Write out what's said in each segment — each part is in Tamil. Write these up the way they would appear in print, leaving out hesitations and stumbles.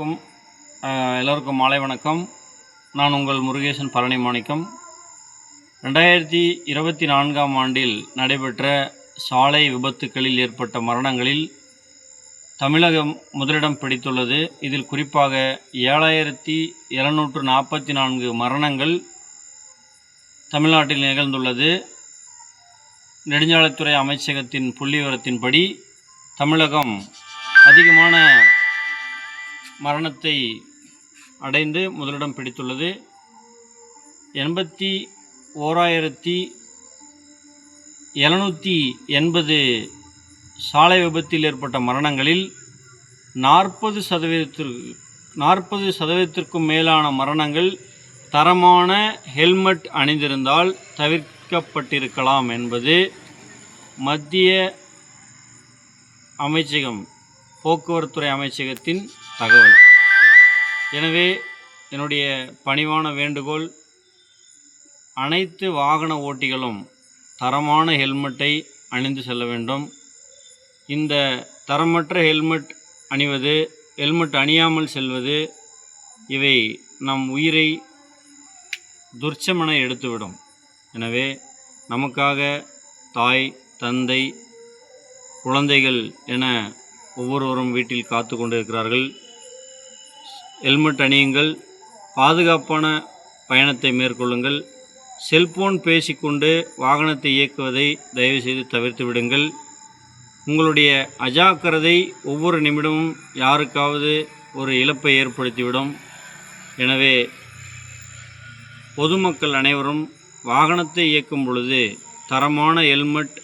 க்கும் எல்லோருக்கும் மாலை வணக்கம். நான் உங்கள் முருகேசன் பழனி மாணிக்கம். 2024ஆம் ஆண்டில் நடைபெற்ற சாலை விபத்துக்களில் ஏற்பட்ட மரணங்களில் தமிழகம் முதலிடம் பிடித்துள்ளது. இதில் குறிப்பாக 7744 மரணங்கள் தமிழ்நாட்டில் நிகழ்ந்துள்ளது. நெடுஞ்சாலைத்துறை அமைச்சகத்தின் புள்ளிவிவரத்தின்படி தமிழகம் அதிகமான மரணத்தை அடைந்து முதலிடம் பிடித்துள்ளது. 81,780 சாலை விபத்தில் ஏற்பட்ட மரணங்களில் 40% மேலான மரணங்கள் தரமான ஹெல்மெட் அணிந்திருந்தால் தவிர்க்கப்பட்டிருக்கலாம் என்பது மத்திய அமைச்சகம் போக்குவரத்துறை அமைச்சகத்தின் தகவல். எனவே என்னுடைய பணிவான வேண்டுகோள், அனைத்து வாகன ஓட்டிகளும் தரமான ஹெல்மெட்டை அணிந்து செல்ல வேண்டும். இந்த தரமற்ற ஹெல்மெட் அணிவது, ஹெல்மெட் அணியாமல் செல்வது, இவை நம் உயிரை துர்ச்சமென எடுத்துவிடும். எனவே நமக்காக தாய், தந்தை, குழந்தைகள் என ஒவ்வொருவரும் வீட்டில் காத்து கொண்டிருக்கிறார்கள். ஹெல்மெட் அணியுங்கள், பாதுகாப்பான பயணத்தை மேற்கொள்ளுங்கள். செல்போன் பேசிக்கொண்டு வாகனத்தை இயக்குவதை தயவுசெய்து தவிர்த்து விடுங்கள். உங்களுடைய அஜாக்கிரதை ஒவ்வொரு நிமிடமும் யாருக்காவது ஒரு இழப்பை ஏற்படுத்திவிடும். எனவே பொதுமக்கள் அனைவரும் வாகனத்தை இயக்கும் பொழுது தரமான ஹெல்மெட்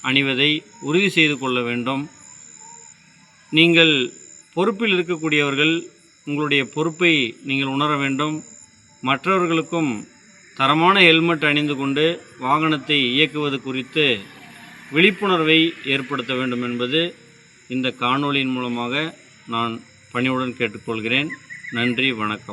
அணிவதை உறுதி செய்து கொள்ள வேண்டும். நீங்கள் பொறுப்பில் இருக்கக்கூடியவர்கள் உங்களுடைய பொறுப்பை நீங்கள் உணர வேண்டும். மற்றவர்களுக்கும் தரமான ஹெல்மெட் அணிந்து கொண்டு வாகனத்தை இயக்குவது குறித்து விழிப்புணர்வை ஏற்படுத்த வேண்டும் என்பது இந்த காணொளியின் மூலமாக நான் பணிவுடன் கேட்டுக்கொள்கிறேன். நன்றி, வணக்கம்.